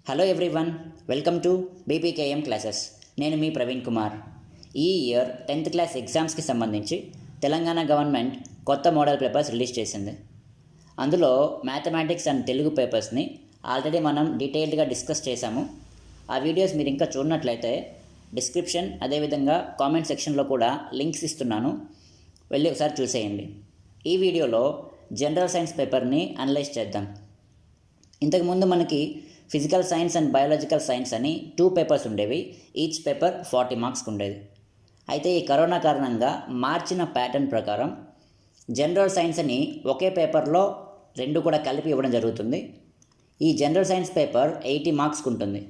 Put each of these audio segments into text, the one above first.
Hello everyone, welcome to BPKM classes. నేను మీ ప్రవీణ్ కుమార్. ఈ ఇయర్ 10th క్లాస్ ఎగ్జామ్స్కి సంబంధించి తెలంగాణ గవర్నమెంట్ కొత్త మోడల్ పేపర్స్ రిలీజ్ చేసింది. అందులో మ్యాథమెటిక్స్ అండ్ తెలుగు పేపర్స్ని ఆల్రెడీ మనం డీటెయిల్డ్గా డిస్కస్ చేశాము. ఆ వీడియోస్ మీరు ఇంకా చూడనట్లయితే డిస్క్రిప్షన్ అదేవిధంగా కామెంట్ సెక్షన్లో కూడా లింక్స్ ఇస్తున్నాను, వెళ్ళి ఒకసారి చూసేయండి. ఈ వీడియోలో జనరల్ సైన్స్ పేపర్ని అనలైజ్ చేద్దాం. ఇంతకుముందు మనకి physical science and biological science అని 2 పేపర్స్ ఉండేవి. ఈచ్ పేపర్ 40 మార్క్స్కి ఉండేది. అయితే ఈ కరోనా కారణంగా మార్చిన ప్యాటర్న్ ప్రకారం జనరల్ సైన్స్ అని ఒకే పేపర్లో 2 కూడా కలిపి ఇవ్వడం జరుగుతుంది. ఈ జనరల్ సైన్స్ పేపర్ 80 మార్క్స్కి ఉంటుంది.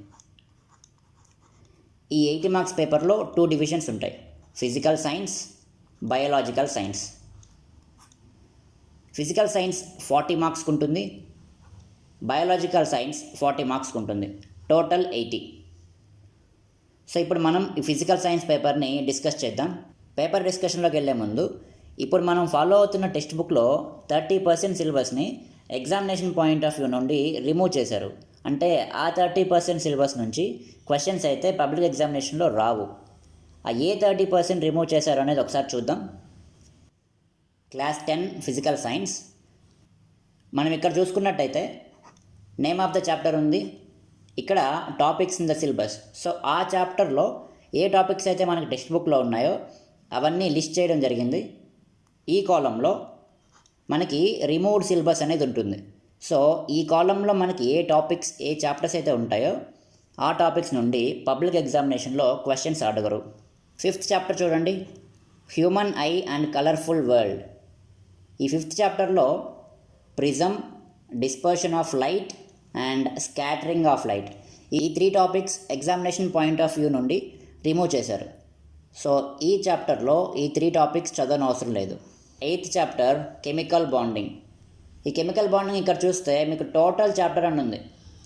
ఈ 80 మార్క్స్ పేపర్లో 2 డివిజన్స్ ఉంటాయి: physical science, biological science. Physical science 40 మార్క్స్కి ఉంటుంది, బయాలజికల్ సైన్స్ 40 మార్క్స్కి ఉంటుంది, టోటల్ 80. సో ఇప్పుడు మనం ఈ ఫిజికల్ సైన్స్ పేపర్ని డిస్కస్ చేద్దాం. పేపర్ డిస్కషన్లోకి వెళ్ళే ముందు ఇప్పుడు మనం ఫాలో అవుతున్న టెక్స్ట్ బుక్లో 30% సిలబస్ని ఎగ్జామినేషన్ పాయింట్ ఆఫ్ వ్యూ నుండి రిమూవ్ చేశారు. అంటే ఆ 30% సిలబస్ నుంచి క్వశ్చన్స్ అయితే పబ్లిక్ ఎగ్జామినేషన్లో రావు. ఆ ఏ 30% రిమూవ్ చేశారు అనేది ఒకసారి చూద్దాం. Class 10 physical science. మనం ఇక్కడ చూసుకున్నట్టయితే నేమ్ ఆఫ్ ద చాప్టర్ ఉంది, ఇక్కడ topics in the syllabus. So ఆ చాప్టర్లో ఏ టాపిక్స్ అయితే మనకి టెక్స్ట్ బుక్లో ఉన్నాయో అవన్నీ లిస్ట్ చేయడం జరిగింది. ఈ కాలంలో మనకి రిమూవ్డ్ సిలబస్ అనేది ఉంటుంది. సో ఈ కాలంలో మనకి ఏ టాపిక్స్, ఏ చాప్టర్స్ అయితే ఉంటాయో ఆ టాపిక్స్ నుండి పబ్లిక్ ఎగ్జామినేషన్లో క్వశ్చన్స్ అడగరు. 5th చాప్టర్ చూడండి, human I and colourful world. ఈ 5th చాప్టర్లో prism, dispersion of light and scattering of light, ఈ 3 topics examination point of view నుండి రిమూవ్ చేశారు. సో ఈ చాప్టర్లో ఈ 3 టాపిక్స్ చదవనవసరం లేదు. 8th chapter chemical bonding. ఈ కెమికల్ బాండింగ్ ఇక్కడ చూస్తే మీకు టోటల్ చాప్టర్ అని ఉంది.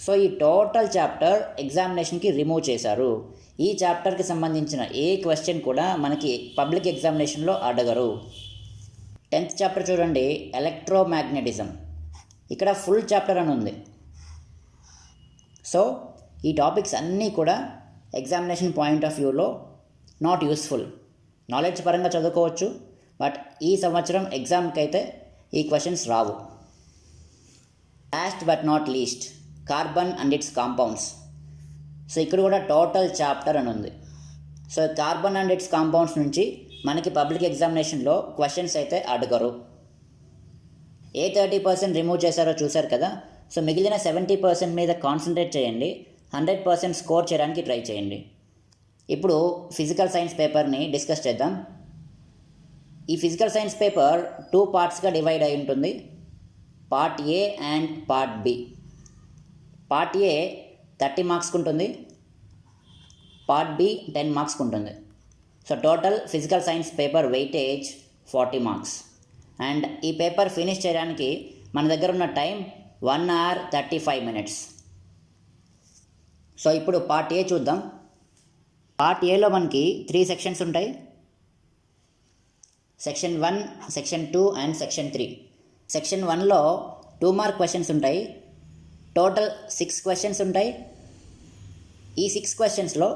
సో ఈ టోటల్ చాప్టర్ ఎగ్జామినేషన్కి రిమూవ్ చేశారు. ఈ చాప్టర్కి సంబంధించిన ఏ క్వశ్చన్ కూడా మనకి పబ్లిక్ ఎగ్జామినేషన్లో అడగరు. 10th చాప్టర్ చూడండి, ఎలక్ట్రోమాగ్నెటిజం. ఇక్కడ ఫుల్ చాప్టర్ అని ఉంది. సో ఈ టాపిక్స్ అన్నీ కూడా ఎగ్జామినేషన్ పాయింట్ ఆఫ్ వ్యూలో నాట్ యూస్ఫుల్. నాలెడ్జ్ పరంగా చదువుకోవచ్చు, బట్ ఈ సంవత్సరం ఎగ్జామ్కి అయితే ఈ questions Rao. Last but not least, carbon and it's compounds. So ఇక్కడ కూడా టోటల్ చాప్టర్ అని ఉంది. So carbon and it's compounds నుంచి మనకి పబ్లిక్ ఎగ్జామినేషన్లో క్వశ్చన్స్ అయితే అడగరు. ఏ 30% రిమూవ్ చేశారో చూశారు కదా. సో మిగిలిన 70% మీద కాన్సన్ట్రేట్ చేయండి, 100% స్కోర్ చేయడానికి ట్రై చేయండి. ఇప్పుడు ఫిజికల్ సైన్స్ పేపర్ని డిస్కస్ చేద్దాం. ఈ ఫిజికల్ సైన్స్ పేపర్ 2 పార్ట్స్గా డివైడ్ అయి ఉంటుంది, part A and part B. Part A 30 మార్క్స్కి ఉంటుంది, పార్ట్ బి 10 మార్క్స్కి ఉంటుంది. So total physical science paper weightage 40 marks. And ఈ పేపర్ ఫినిష్ చేయడానికి మన దగ్గర ఉన్న టైం 1 hour 35 minutes. సో ఇప్పుడు పార్ట్ ఏ చూద్దాం. పార్ట్ ఏలో మనకి 3 సెక్షన్స్ ఉంటాయి: section 1, section 2 and section 3. Section 1లో 2 మార్క్ క్వశ్చన్స్ ఉంటాయి. టోటల్ 6 క్వశ్చన్స్ ఉంటాయి. ఈ 6 క్వశ్చన్స్లో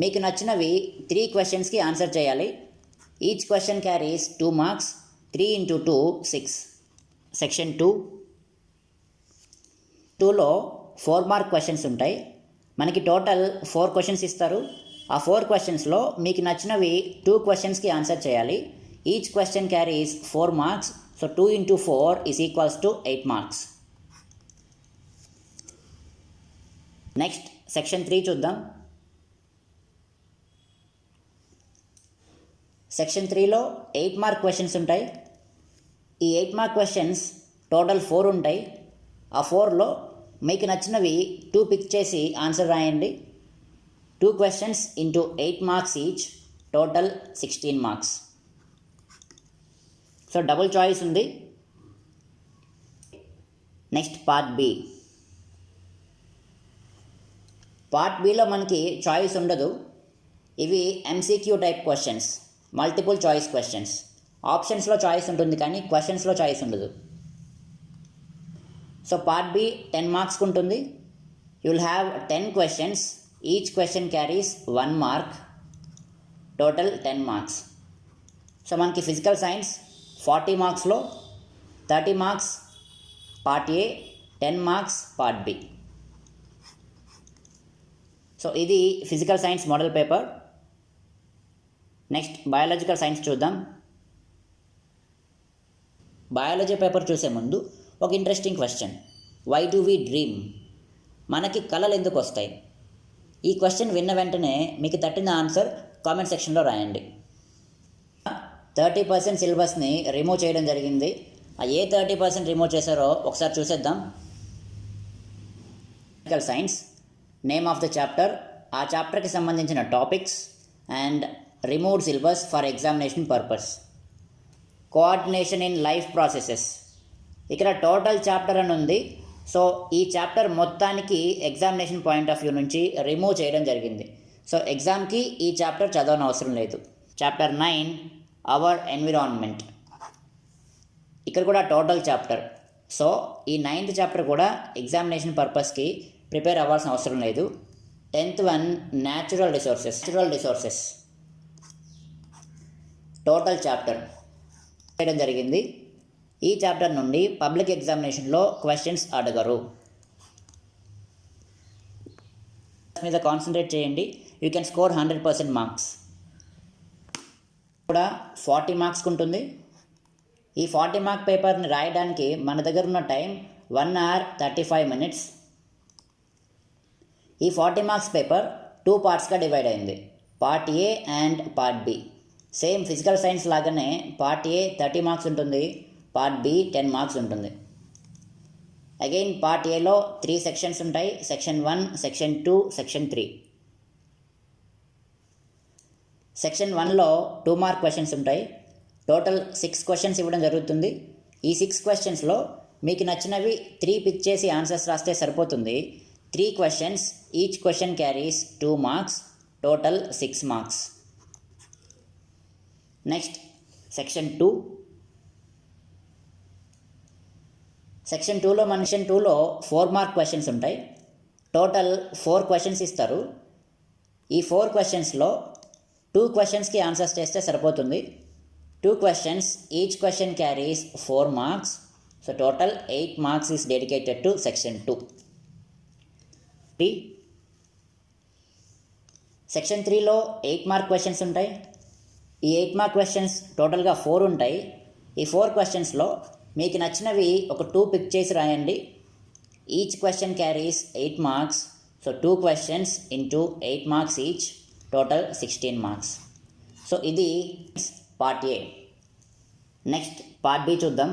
మీకు నచ్చినవి 3 క్వశ్చన్స్కి ఆన్సర్ చేయాలి. Each question carries 2 marks. 3 into 2 6. Section 2లో 4 మార్క్ క్వశ్చన్స్ ఉంటాయి. మనకి టోటల్ 4 క్వశ్చన్స్ ఇస్తారు. ఆ 4 క్వశ్చన్స్లో మీకు నచ్చినవి 2 క్వశ్చన్స్కి ఆన్సర్ చేయాలి. Each question carries 4 marks. So 2 into 4 is equals to 8 marks. Next section 3 చూద్దాం. సెక్షన్ 3లో 8 మార్క్ క్వశ్చన్స్ ఉంటాయి. ఈ 8 మార్క్ క్వశ్చన్స్ టోటల్ 4 ఉంటాయి. ఆ 4లో మీకు నచ్చినవి 2 పిక్ చేసి ఆన్సర్ రాయండి. 2 questions into 8 marks each, total 16 marks. So double choice ఉంది. Next part B. పార్ట్ బిలో మనకి చాయిస్ ఉండదు. ఇవి MCQ type questions, multiple choice questions. ఆప్షన్స్లో చాయిస్ ఉంటుంది కానీ క్వశ్చన్స్లో చాయిస్ ఉండదు. సో పార్ట్ బి 10 మార్క్స్కి ఉంటుంది. You will have 10 questions. Each question carries 1 mark. Total 10 marks. So మనకి ఫిజికల్ సైన్స్ 40 మార్క్స్లో 30 marks part A, 10 marks part B. So ఇది physical science model paper. Next biological science చూద్దాం. Biology paper చూసే ముందు ఒక interesting question. Why do we dream? మనకి కళలు ఎందుకు వస్తాయి? ఈ క్వశ్చన్ విన్న వెంటనే మీకు తట్టిన ఆన్సర్ కామెంట్ సెక్షన్లో రాయండి. 30% సిలబస్ని రిమూవ్ చేయడం జరిగింది. ఏ 30% రిమూవ్ చేశారో ఒకసారి చూసేద్దాం. Physical science, name of the chapter, ఆ చాప్టర్కి సంబంధించిన topics and removed syllabus for examination purpose. Coordination in life processes, ఇక్కడ టోటల్ చాప్టర్ అని ఉంది. సో ఈ చాప్టర్ మొత్తానికి ఎగ్జామినేషన్ పాయింట్ ఆఫ్ వ్యూ నుంచి రిమూవ్ చేయడం జరిగింది. సో ఎగ్జామ్కి ఈ చాప్టర్ చదవని అవసరం లేదు. చాప్టర్ 9 అవర్ ఎన్విరాన్మెంట్, ఇక్కడ కూడా టోటల్ చాప్టర్. సో ఈ 9th చాప్టర్ కూడా ఎగ్జామినేషన్ పర్పస్కి ప్రిపేర్ అవ్వాల్సిన అవసరం లేదు. 10th one natural resources total chapter చేయడం జరిగింది. ఈ చాప్టర్ నుండి పబ్లిక్ ఎగ్జామినేషన్లో క్వశ్చన్స్ అడగరు. మీద కాన్సన్ట్రేట్ చేయండి. You can score 100% marks. కూడా 40 మార్క్స్కి ఉంటుంది. ఈ 40 మార్క్ పేపర్ని రాయడానికి మన దగ్గర ఉన్న టైం 1 hour 35 minutes. ఈ 40 మార్క్స్ పేపర్ 2 పార్ట్స్గా డివైడ్ అయింది, part A and part B. Same physical science లాగానే పార్ట్ ఏ 30 మార్క్స్ ఉంటుంది, పార్ట్ బి 10 మార్క్స్ ఉంటుంది. అగైన్ పార్ట్ ఏలో 3 సెక్షన్స్ ఉంటాయి, సెక్షన్ 1, సెక్షన్ 2, సెక్షన్ 3. సెక్షన్ 1లో 2 మార్క్ క్వశ్చన్స్ ఉంటాయి. టోటల్ 6 క్వశ్చన్స్ ఇవ్వడం జరుగుతుంది. ఈ 6 క్వశ్చన్స్లో మీకు నచ్చినవి 3 పిక్ చేసి ఆన్సర్స్ రాస్తే సరిపోతుంది. 3 questions, each question carries 2 marks, total 6 marks. Next section 2. Section 2లో మన సెక్షన్ 2లో 4 మార్క్ క్వశ్చన్స్ ఉంటాయి. టోటల్ 4 క్వశ్చన్స్ ఇస్తారు. ఈ 4 క్వశ్చన్స్లో 2 క్వశ్చన్స్కి ఆన్సర్స్ చేస్తే సరిపోతుంది. 2 questions, each question carries 4 marks. So total 8 marks is dedicated to section 2. Section 3లో 8 మార్క్ క్వశ్చన్స్ ఉంటాయి. ఈ 8 మార్క్ క్వశ్చన్స్ టోటల్గా 4 ఉంటాయి. ఈ 4 క్వశ్చన్స్లో మీకు నచ్చినవి ఒక 2 పిక్ చేసి రాయండి. Each question carries 8 marks. So 2 questions into 8 marks each, total 16 marks. So ఇది part A. Next part B చూద్దాం.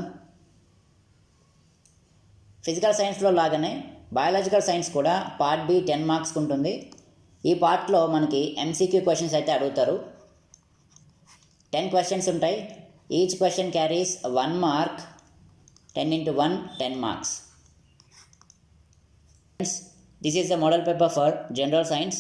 ఫిజికల్ సైన్స్లో లాగానే బయాలజికల్ సైన్స్ కూడా పార్ట్ బి 10 మార్క్స్కి ఉంటుంది. ఈ పార్ట్లో మనకి ఎంసీక్యూ క్వశ్చన్స్ అయితే అడుగుతారు. 10 క్వశ్చన్స్ ఉంటాయి. Each question carries 1 mark. 10 into 1, 10 marks. This is the model paper for general science.